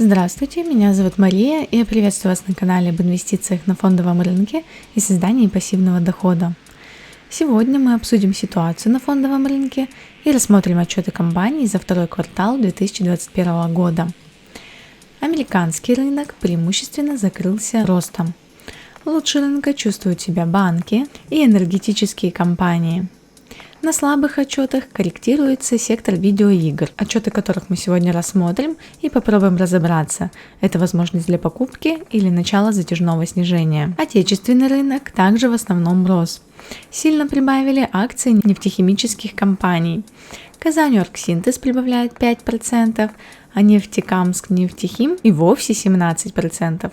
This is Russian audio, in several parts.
Здравствуйте, меня зовут Мария, и я приветствую вас на канале об инвестициях на фондовом рынке и создании пассивного дохода. Сегодня мы обсудим ситуацию на фондовом рынке и рассмотрим отчеты компаний за второй квартал 2021 года. Американский рынок преимущественно закрылся ростом. Лучше рынка чувствуют себя банки и энергетические компании. На слабых отчетах корректируется сектор видеоигр, отчеты которых мы сегодня рассмотрим и попробуем разобраться, это возможность для покупки или начало затяжного снижения. Отечественный рынок также в основном рос. Сильно прибавили акции нефтехимических компаний. Казань-Оргсинтез прибавляет 5%, а Нефтекамск-Нефтехим и вовсе 17%.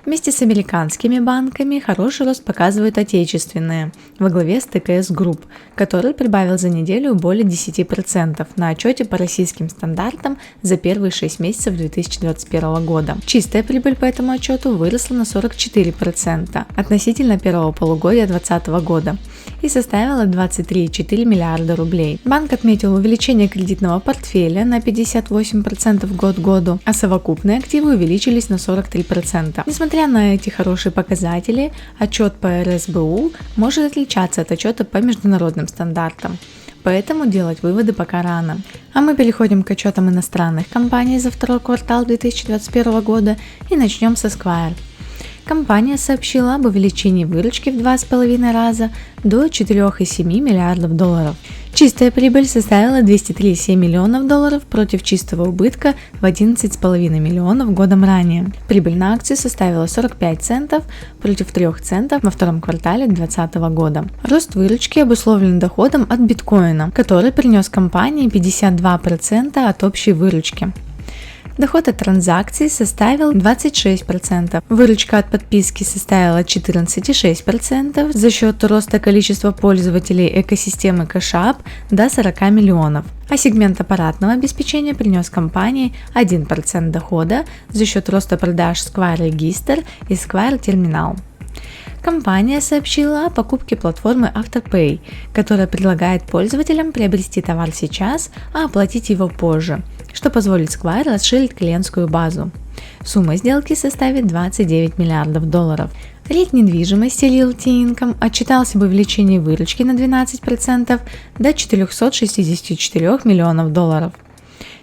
Вместе с американскими банками хороший рост показывают отечественные, во главе с ТКС Групп, который прибавил за неделю более 10% на отчете по российским стандартам за первые 6 месяцев 2021 года. Чистая прибыль по этому отчету выросла на 44% относительно первого полугодия 2020 года и составила 23,4 миллиарда рублей. Банк отметил увеличение кредитного портфеля на 58% год к году, а совокупные активы увеличились на 43%. Несмотря на эти хорошие показатели, отчет по РСБУ может отличаться от отчета по международным стандартам, поэтому делать выводы пока рано. А мы переходим к отчетам иностранных компаний за второй квартал 2021 года и начнем со Square. Компания сообщила об увеличении выручки в 2,5 раза до 4,7 миллиардов долларов. Чистая прибыль составила 203,7 миллионов долларов против чистого убытка в 11,5 миллионов годом ранее. Прибыль на акцию составила 45 центов против 3 центов во втором квартале 2020 года. Рост выручки обусловлен доходом от биткоина, который принес компании 52% от общей выручки. Доход от транзакций составил 26%, выручка от подписки составила 14,6% за счет роста количества пользователей экосистемы Cash App до 40 миллионов, а сегмент аппаратного обеспечения принес компании 1% дохода за счет роста продаж Square Register и Square Terminal. Компания сообщила о покупке платформы Afterpay, которая предлагает пользователям приобрести товар сейчас, а оплатить его позже, что позволит Square расширить клиентскую базу. Сумма сделки составит 29 миллиардов долларов. REIT недвижимости Realty Income отчитался об увеличении выручки на 12% до 464 миллионов долларов.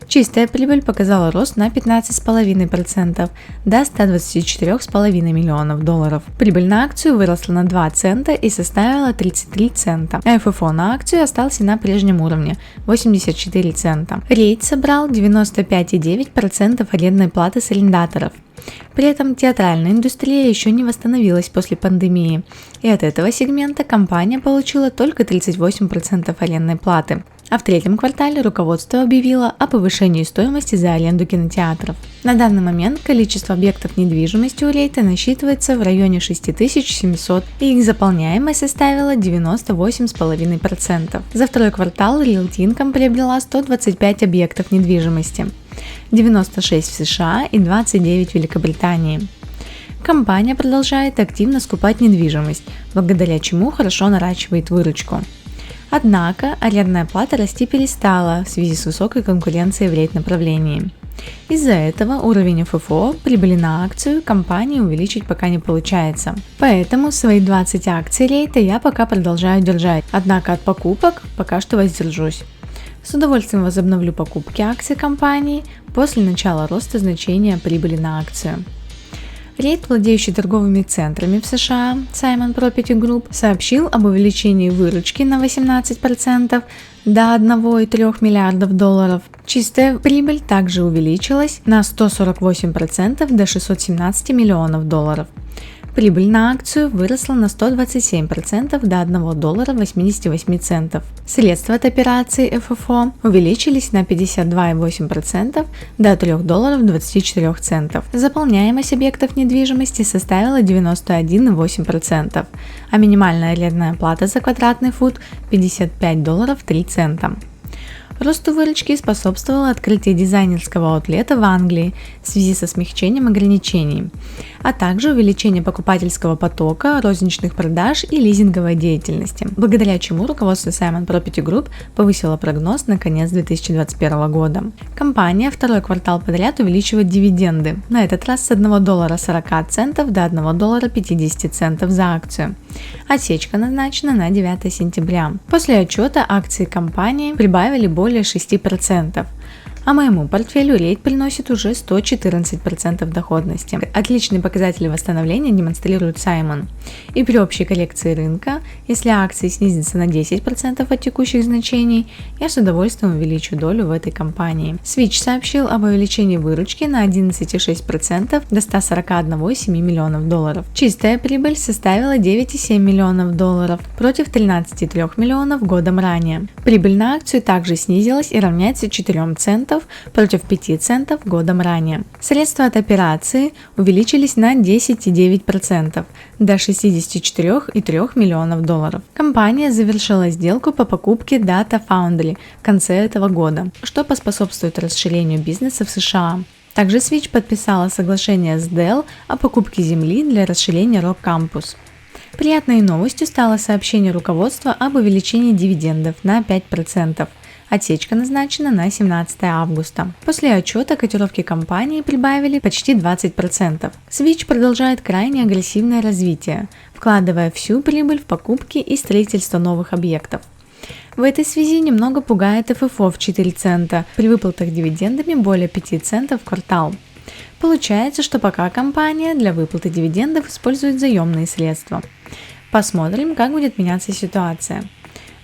Чистая прибыль показала рост на 15,5% до 124,5 миллионов долларов. Прибыль на акцию выросла на 2 цента и составила 33 цента, а ФФО на акцию остался на прежнем уровне – 84 цента. REIT собрал 95,9% арендной платы с арендаторов. При этом театральная индустрия еще не восстановилась после пандемии, и от этого сегмента компания получила только 38% арендной платы. А в третьем квартале руководство объявило о повышении стоимости за аренду кинотеатров. На данный момент количество объектов недвижимости у рейта насчитывается в районе 6700, и их заполняемость составила 98,5%. За второй квартал Realty Income приобрела 125 объектов недвижимости, 96 в США и 29 в Великобритании. Компания продолжает активно скупать недвижимость, благодаря чему хорошо наращивает выручку. Однако арендная плата расти перестала в связи с высокой конкуренцией в рейт-направлении. Из-за этого уровень ФФО, прибыли на акцию, компании увеличить пока не получается. Поэтому свои 20 акций рейта я пока продолжаю держать, однако от покупок пока что воздержусь. С удовольствием возобновлю покупки акций компании после начала роста значения прибыли на акцию. REIT, владеющий торговыми центрами в США, Simon Property Group, сообщил об увеличении выручки на 18% до 1,3 миллиардов долларов. Чистая прибыль также увеличилась на 148% до 617 миллионов долларов. Прибыль на акцию выросла на 127% до 1 доллара 88 центов. Средства от операций ФФО увеличились на 52,8% до 3 долларов 24 центов. Заполняемость объектов недвижимости составила 91,8%, а минимальная арендная плата за квадратный фут 55 долларов 3 цента. Росту выручки способствовало открытие дизайнерского аутлета в Англии в связи со смягчением ограничений, а также увеличение покупательского потока, розничных продаж и лизинговой деятельности, благодаря чему руководство Simon Property Group повысило прогноз на конец 2021 года. Компания второй квартал подряд увеличивает дивиденды, на этот раз с $1.40 до $1.50 за акцию. Отсечка назначена на 9 сентября. После отчета акции компании прибавили более 6%. А моему портфелю рейд приносит уже 114% доходности. Отличные показатели восстановления демонстрирует Simon. И при общей коррекции рынка, если акции снизятся на 10% от текущих значений, я с удовольствием увеличу долю в этой компании. Switch сообщил об увеличении выручки на 11,6% до $141,7 миллионов. Чистая прибыль составила $9,7 миллионов против $13,3 миллионов годом ранее. Прибыль на акцию также снизилась и равняется 4 центов против 5 центов годом ранее. Средства от операции увеличились на 10,9% до $64,3 миллионов. Компания завершила сделку по покупке Data Foundry в конце этого года, что поспособствует расширению бизнеса в США. Также Switch подписала соглашение с Dell о покупке земли для расширения Rock Campus. Приятной новостью стало сообщение руководства об увеличении дивидендов на 5%. Отсечка назначена на 17 августа. После отчета котировки компании прибавили почти 20%. Switch продолжает крайне агрессивное развитие, вкладывая всю прибыль в покупки и строительство новых объектов. В этой связи немного пугает FFO в 4 цента при выплатах дивидендами более 5 центов в квартал. Получается, что пока компания для выплаты дивидендов использует заемные средства. Посмотрим, как будет меняться ситуация.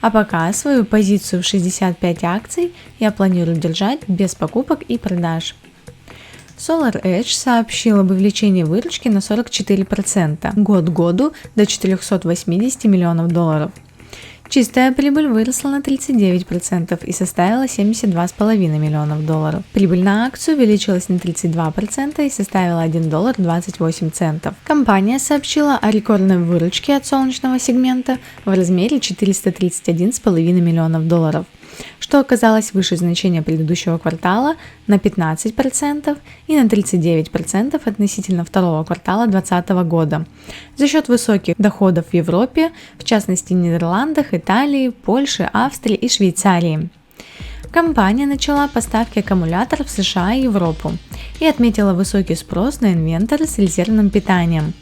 А пока свою позицию в 65 акций я планирую держать без покупок и продаж. SolarEdge сообщил об увеличении выручки на 44%, год к году до $480 миллионов. Чистая прибыль выросла на 39% и составила $72,5 миллионов. Прибыль на акцию увеличилась на 32% и составила $1.28. Компания сообщила о рекордной выручке от солнечного сегмента в размере $431,5 миллионов, что оказалось выше значения предыдущего квартала на 15% и на 39% относительно второго квартала 2020 года за счет высоких доходов в Европе, в частности в Нидерландах, Италии, Польше, Австрии и Швейцарии. Компания начала поставки аккумуляторов в США и Европу и отметила высокий спрос на инвентарь с резервным питанием,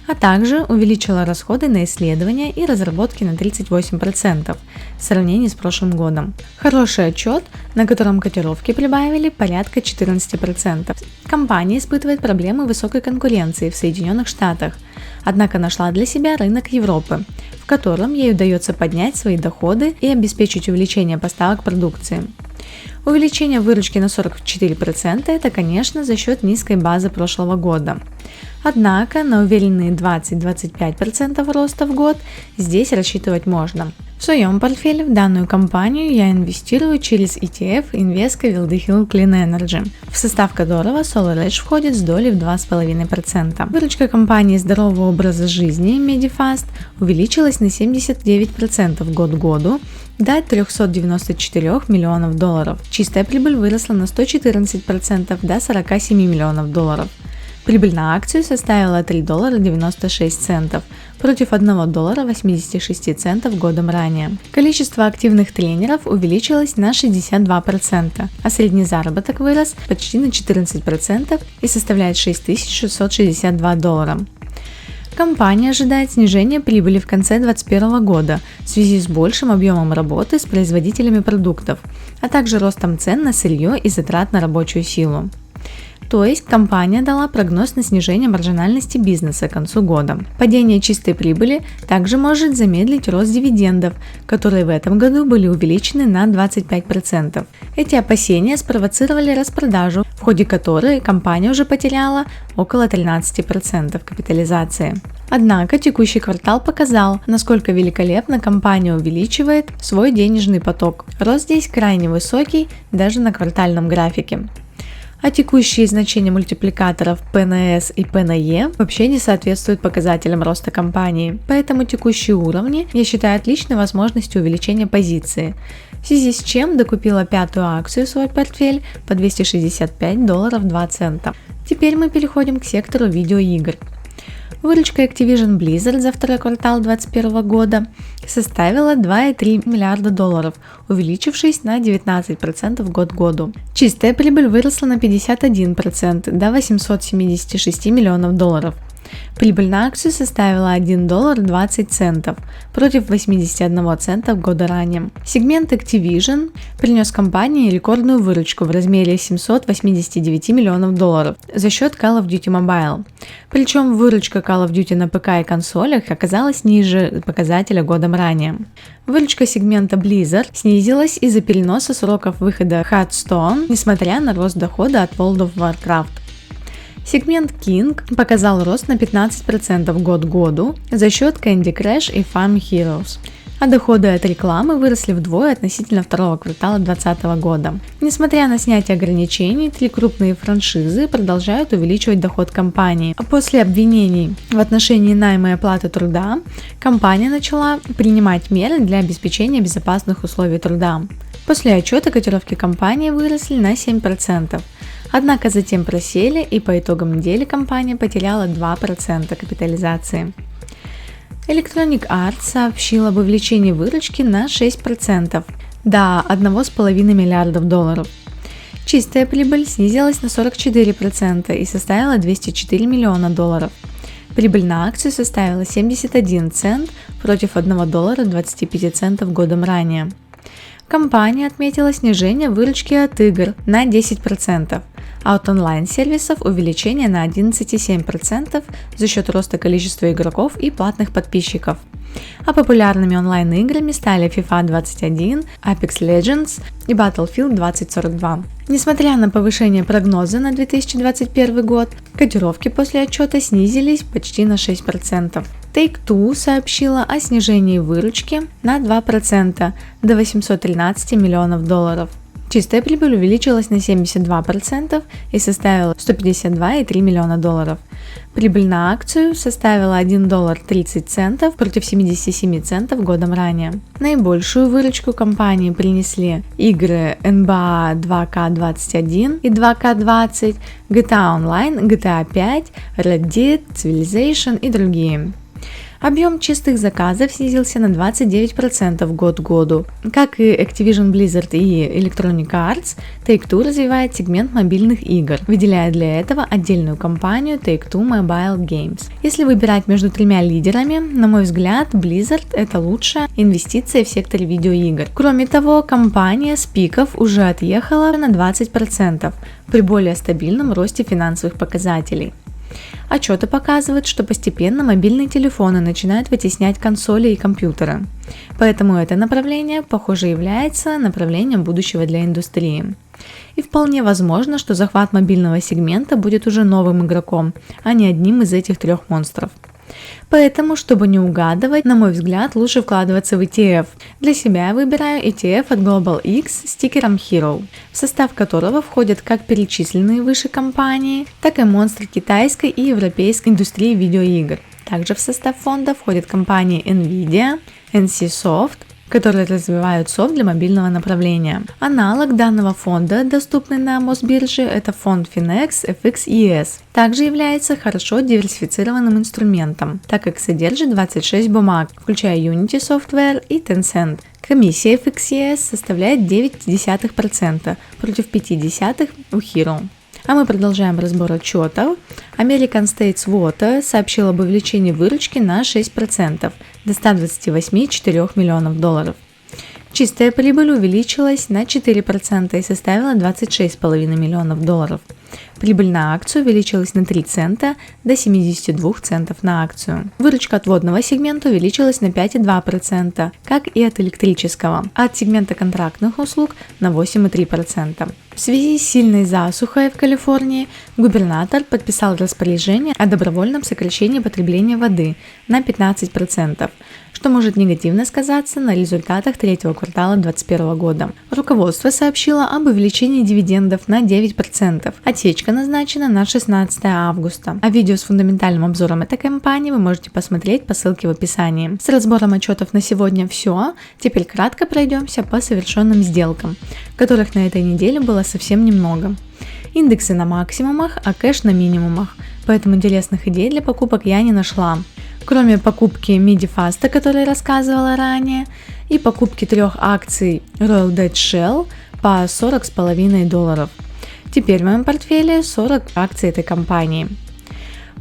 а также увеличила расходы на исследования и разработки на 38% в сравнении с прошлым годом. Хороший отчет, на котором котировки прибавили порядка 14%. Компания испытывает проблемы высокой конкуренции в Соединенных Штатах, однако нашла для себя рынок Европы, в котором ей удается поднять свои доходы и обеспечить увеличение поставок продукции. Увеличение выручки на 44% – это, конечно, за счет низкой базы прошлого года. Однако на уверенные 20-25% роста в год здесь рассчитывать можно. В своем портфеле в данную компанию я инвестирую через ETF Invesco Wilde-Hill Clean Energy, в состав которого SolarEdge входит с долей в 2,5%. Выручка компании здорового образа жизни Medifast увеличилась на 79% год к году до $394 миллионов. Чистая прибыль выросла на 114% до $47 миллионов. Прибыль на акцию составила $3.96 против $1.86 годом ранее. Количество активных тренеров увеличилось на 62%, а средний заработок вырос почти на 14% и составляет $6662. Компания ожидает снижения прибыли в конце 2021 года в связи с большим объемом работы с производителями продуктов, а также ростом цен на сырье и затрат на рабочую силу. То есть компания дала прогноз на снижение маржинальности бизнеса к концу года. Падение чистой прибыли также может замедлить рост дивидендов, которые в этом году были увеличены на 25%. Эти опасения спровоцировали распродажу, в ходе которой компания уже потеряла около 13% капитализации. Однако текущий квартал показал, насколько великолепно компания увеличивает свой денежный поток. Рост здесь крайне высокий даже на квартальном графике. А текущие значения мультипликаторов P/S и P/E вообще не соответствуют показателям роста компании, поэтому текущие уровни я считаю отличной возможностью увеличения позиции. в связи с чем докупила пятую акцию в свой портфель по $265.02. Теперь мы переходим к сектору видеоигр. Выручка Activision Blizzard за второй квартал 2021 года составила $2,3 миллиарда, увеличившись на 19% год к году. Чистая прибыль выросла на 51% до $876 миллионов. Прибыль на акцию составила $1.20 против 81 цента года ранее. Сегмент Activision принес компании рекордную выручку в размере $789 миллионов за счет Call of Duty Mobile. Причем выручка Call of Duty на ПК и консолях оказалась ниже показателя годом ранее. Выручка сегмента Blizzard снизилась из-за переноса сроков выхода Hearthstone, несмотря на рост дохода от World of Warcraft. Сегмент King показал рост на 15% год к году за счет Candy Crush и Farm Heroes, а доходы от рекламы выросли вдвое относительно второго квартала 2020 года. Несмотря на снятие ограничений, 3 крупные франшизы продолжают увеличивать доход компании. А после обвинений в отношении найма и оплаты труда, компания начала принимать меры для обеспечения безопасных условий труда. После отчета котировки компании выросли на 7%. Однако затем просели, и по итогам недели компания потеряла 2% капитализации. Electronic Arts сообщила об увеличении выручки на 6% до $1,5 миллиарда. Чистая прибыль снизилась на 44% и составила $204 миллиона. Прибыль на акцию составила 71 цент против $1.25 годом ранее. Компания отметила снижение выручки от игр на 10%, а от онлайн-сервисов увеличение на 11,7% за счет роста количества игроков и платных подписчиков. А популярными онлайн-играми стали FIFA 21, Apex Legends и Battlefield 2042. Несмотря на повышение прогноза на 2021 год, котировки после отчета снизились почти на 6%. Take-Two сообщила о снижении выручки на 2% до $813 миллионов. Чистая прибыль увеличилась на 72% и составила $152,3 миллиона. Прибыль на акцию составила $1.30 против 77 центов годом ранее. Наибольшую выручку компании принесли игры NBA 2K21 и 2K20, GTA Online, GTA 5, Red Dead, Civilization и другие. Объем чистых заказов снизился на 29% год к году. Как и Activision Blizzard и Electronic Arts, Take-Two развивает сегмент мобильных игр, выделяя для этого отдельную компанию Take-Two Mobile Games. Если выбирать между тремя лидерами, на мой взгляд, Blizzard – это лучшая инвестиция в секторе видеоигр. Кроме того, компания с пиков уже отъехала на 20% при более стабильном росте финансовых показателей. Отчеты показывают, что постепенно мобильные телефоны начинают вытеснять консоли и компьютеры. Поэтому это направление, похоже, является направлением будущего для индустрии. И вполне возможно, что захват мобильного сегмента будет уже новым игроком, а не одним из этих трех монстров. Поэтому, чтобы не угадывать, на мой взгляд, лучше вкладываться в ETF. Для себя я выбираю ETF от Global X с тикером Hero, в состав которого входят как перечисленные выше компании, так и монстры китайской и европейской индустрии видеоигр. Также в состав фонда входят компании Nvidia, NCSoft, которые развивают софт для мобильного направления. Аналог данного фонда, доступный на Мосбирже, это фонд Finex FXES. Также является хорошо диверсифицированным инструментом, так как содержит 26 бумаг, включая Unity Software и Tencent. Комиссия FXES составляет 0,9% против 0,5% у Hero. А мы продолжаем разбор отчетов. American States Water сообщил об увеличении выручки на 6% до $128,4 миллионов. Чистая прибыль увеличилась на 4% и составила $26,5 миллионов. Прибыль на акцию увеличилась на 3 цента до 72 центов на акцию. Выручка от водного сегмента увеличилась на 5,2%, как и от электрического, а от сегмента контрактных услуг на 8,3%. В связи с сильной засухой в Калифорнии губернатор подписал распоряжение о добровольном сокращении потребления воды на 15%, что может негативно сказаться на результатах третьего квартала 2021 года. Руководство сообщило об увеличении дивидендов на 9%. Отсечка сделка назначена на 16 августа. А видео с фундаментальным обзором этой компании вы можете посмотреть по ссылке в описании. С разбором отчетов на сегодня все. Теперь кратко пройдемся по совершенным сделкам, которых на этой неделе было совсем немного. Индексы на максимумах, а кэш на минимумах, поэтому интересных идей для покупок я не нашла. Кроме покупки Medifast, о которой рассказывала ранее, и покупки 3 акций Royal Dutch Shell по $40,5. Теперь в моем портфеле 40 акций этой компании.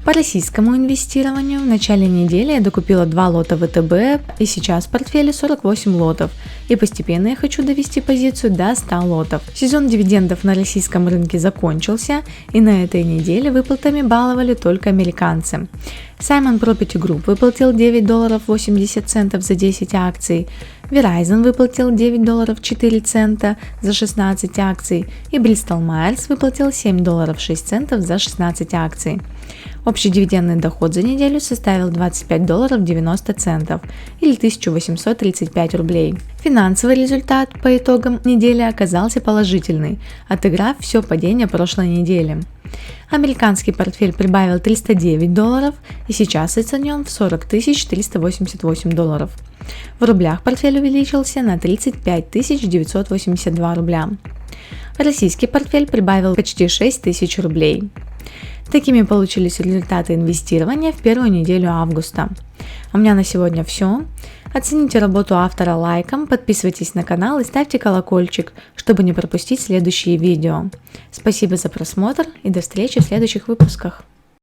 По российскому инвестированию в начале недели я докупила 2 лота ВТБ, и сейчас в портфеле 48 лотов, и постепенно я хочу довести позицию до 100 лотов. Сезон дивидендов на российском рынке закончился, и на этой неделе выплатами баловали только американцы. Simon Property Group выплатил $9.80 за 10 акций, Verizon выплатил $9.04 за 16 акций, и Bristol Myers выплатил $7.06 за 16 акций. Общий дивидендный доход за неделю составил $25.90 или 1835 рублей. Финансовый результат по итогам недели оказался положительный, отыграв все падение прошлой недели. Американский портфель прибавил $309 и сейчас оценен в $40 388. В рублях портфель увеличился на 35 982 рубля. Российский портфель прибавил почти 6 тысяч рублей. Такими получились результаты инвестирования в первую неделю августа. У меня на сегодня все. Оцените работу автора лайком, подписывайтесь на канал и ставьте колокольчик, чтобы не пропустить следующие видео. Спасибо за просмотр и до встречи в следующих выпусках.